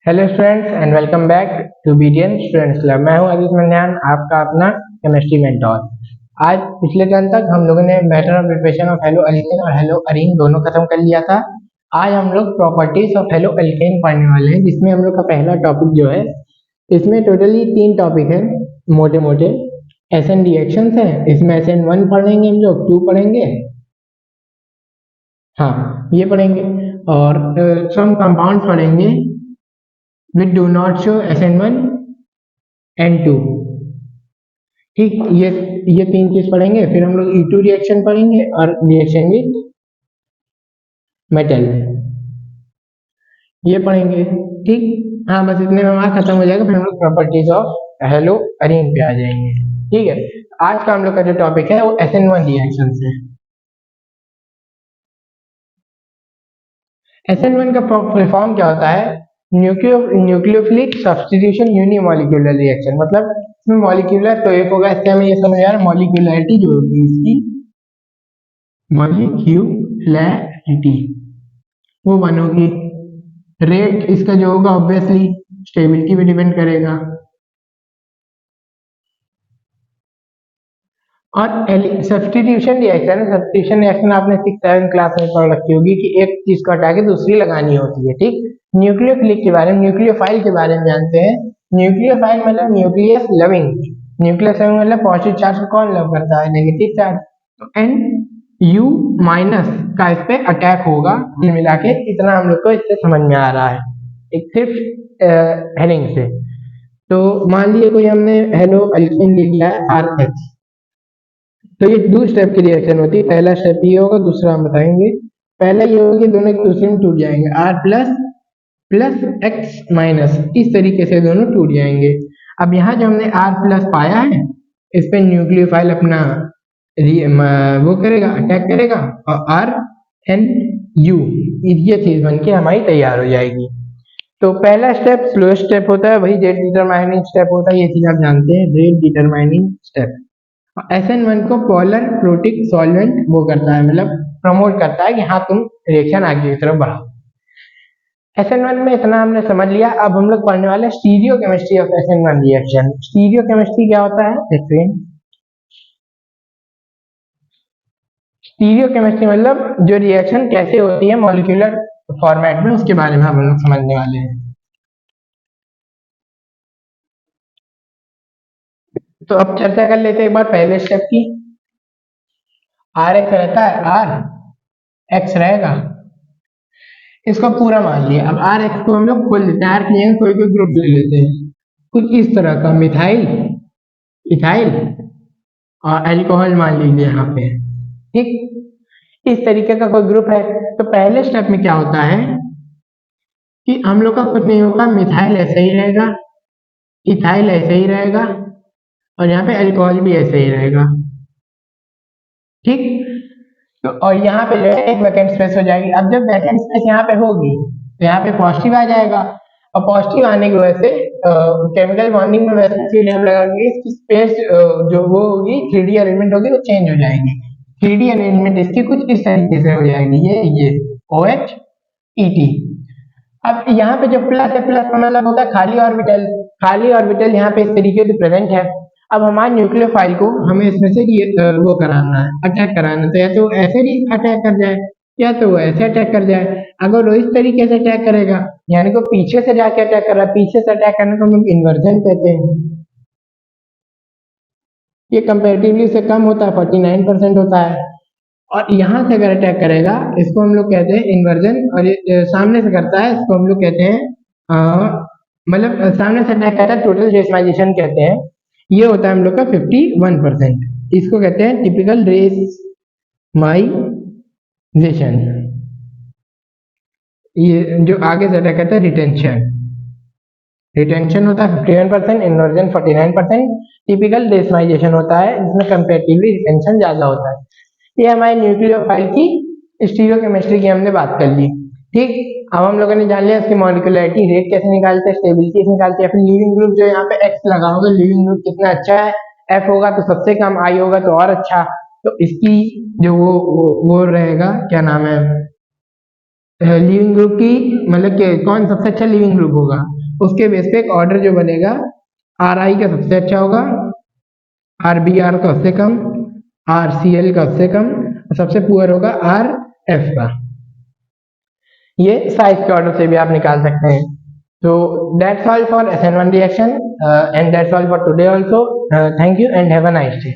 Hello students and welcome back to BDN students club. मैं हूं आदित्य मन्यान, आपका अपना केमिस्ट्री मेंटोर। आज पिछले टर्न तक हम लोगों ने matter of preparation of hello alkane और हेलो अरीन दोनों खत्म कर लिया था। आज हम लोग प्रॉपर्टीज ऑफ हेलो अल्केन पढ़ने वाले हैं, जिसमें हम लोग का पहला टॉपिक जो है, इसमें टोटली 3 टॉपिक है मोटे मोटे। एसएन रिएक्शंस है, इसमें SN1 पढ़ेंगे, हम लोग 2 पढ़ेंगे, हाँ ये पढ़ेंगे, और सम कंपाउंड पढ़ेंगे which do not show SN1 and 2। ठीक, ये 3 चीज पढ़ेंगे। फिर हम लोग E2 रिएक्शन पढ़ेंगे और रिएक्शन विथ मेटल ये पढ़ेंगे। ठीक, हाँ बस इतने में हमारा खत्म हो जाएगा। फिर हम लोग प्रॉपर्टीज ऑफ हेलो अरीन पे आ जाएंगे। ठीक है, आज का हम लोग का जो टॉपिक है वो SN1 रिएक्शन है। SN1 का फॉर्म क्या होता है? Nucleophilic substitution unimolecular reaction. मतलब इसमें मॉलिक्यूलर तो एक होगा, इससे हमें ये समझ आ रहा है मॉलिक्यूलरिटी जो होगी इसकी, मॉलिक्यूलरिटी वो 1 होगी। रेट इसका जो होगा ऑब्वियसली स्टेबिलिटी पे डिपेंड करेगा। और सब्स्टिट्यूशन रिएक्शन आपने 6-7 क्लास में पढ़ रखी होगी कि एक चीज को हटा के दूसरी लगानी होती है। ठीक, न्यूक्लियोफिलिक के बारे में, न्यूक्लियोफाइल के बारे में जानते हैं। न्यूक्लियोफाइल मतलब न्यूक्लियस लविंग। न्यूक्लियस लविंग मतलब पॉजिटिव चार्ज को कौन लव करता है? Negative charge. तो NU माइनस का इस पे अटैक होगा। मिला के इतना हम लोग को इससे समझ में आ रहा है, एक सिर्फ हेडिंग से। तो मान लीजिए कोई हमने हेलो अल्केन लिख लिया है RH, तो ये 2 स्टेप की रिएक्शन होती है। पहला स्टेप ये होगा, दूसरा हम बताएंगे। पहला ये होगा कि दोनों एक दूसरे में टूट जाएंगे, R plus plus X minus, इस तरीके से दोनों टूट जाएंगे। अब यहाँ जो हमने R प्लस पाया है, इस पे न्यूक्लियोफाइल अपना वो करेगा, अटैक करेगा, और RNU ये चीज बन के हमारी तैयार हो जाएगी। तो पहला स्टेप स्लो स्टेप होता है, वही रेट डिटरमाइनिंग स्टेप होता है। ये चीज आप जानते हैं, रेट डिटरमाइनिंग स्टेप। SN1 को पोलर प्रोटिक सॉल्वेंट वो करता है, मतलब प्रमोट करता है कि हाँ तुम रिएक्शन आगे की तरफ बढ़ाओ। SN1 में इतना हमने समझ लिया। अब हम लोग पढ़ने वाले stereo chemistry of SN1 reaction. Stereo chemistry क्या होता है देखते हैं। स्टीरियो केमिस्ट्री मतलब जो रिएक्शन कैसे होती है मॉलिक्यूलर फॉर्मेट में, उसके बारे में हम लोग समझने वाले हैं। तो अब चर्चा कर लेते हैं एक बार पहले स्टेप की। RX रहता है, RX रहेगा, इसको पूरा मान लिया। अब RX को हम लोग खोल लेते हैं, R की जगह कोई कोई ग्रुप ले लेते हैं, कुछ इस तरह का, मिथाइल, इथाइल और अल्कोहल मान लीजिए यहाँ पे। ठीक, इस तरीके का कोई ग्रुप है। तो पहले स्टेप में क्या होता है कि हम लोग का कुछ नहीं होगा, मिथाइल ऐसे ही रहेगा, इथाइल ऐसे ही रहेगा, और यहाँ पे अल्कोहल भी ऐसे ही रहेगा। ठीक, तो और यहाँ पे जो है एक वैकेंट स्पेस हो जाएगी। अब जब वैकेंट स्पेस यहाँ पे होगी तो यहाँ पे पॉजिटिव आ जाएगा, और पॉजिटिव आने की वजह से केमिकल बॉन्डिंग में वैसे चीज हम लगाएंगे, इसकी स्पेस जो वो होगी 3D अरेंजमेंट होगी, वो चेंज हो जाएगी। 3D अरेंजमेंट इसकी कुछ इस तरीके से हो जाएगी, ये OH ET। अब यहाँ पे जो प्लस है, प्लस का मतलब होता है खाली ऑर्बिटल। खाली ऑर्बिटल यहाँ पे इस तरीके से प्रेजेंट है। अब हमारे न्यूक्लियोफाइल को हमें इसमें से वो कराना है, अटैक कराना है। तो या तो ऐसे ही अटैक कर जाए, या तो वो ऐसे अटैक कर जाए। अगर वो इस तरीके से अटैक करेगा, यानी कि पीछे से जाके अटैक कर रहा है, पीछे से अटैक करने को हम लोग इन्वर्जन कहते हैं। ये कंपेरेटिवली से कम होता है, 49% होता है। और यहाँ से अगर अटैक करेगा, इसको हम लोग कहते हैं इन्वर्जन। और ये सामने से करता है, इसको हम लोग कहते हैं मतलब सामने से अटैक करता है, टोटल डेसिमाइजेशन कहते हैं। ये होता है हम लोग का 51%, इसको कहते हैं टिपिकल डेसिमाइजेशन। ये जो आगे से अटैक करता है रिटेंशन, रिटेंशन होता है 51%, इन्वर्जन 49%, टिपिकल डेसिमाइजेशन होता है, जिसमें कंपेरेटिवली रिटेंशन ज्यादा होता है। ये हमारे न्यूक्लियोफाइल की स्टीरियो केमिस्ट्री की हमने बात कर ली। ठीक, अब हम लोगों ने जान लिया इसकी मॉलिक्यूलरिटी, रेट कैसे निकालते हैं, स्टेबिलिटी कैसे निकालते हैं, फिर लीविंग ग्रुप जो यहाँ पे X लगा होगा, लीविंग ग्रुप कितना अच्छा है, F होगा तो सबसे कम, I होगा तो और अच्छा। तो इसकी जो वो रहेगा, क्या नाम है, लिविंग ग्रुप की मतलब कि कौन सबसे अच्छा लिविंग ग्रुप होगा, उसके बेस पे एक ऑर्डर जो बनेगा, आर आई का सबसे अच्छा होगा, आर बी आर का सबसे कम, आर सी एल का सबसे कम, और सबसे पुअर होगा आर एफ का। ये साइज के ऑर्डर से भी आप निकाल सकते हैं। तो that's all for SN1 reaction and that's all for today also. Thank you and have a nice day.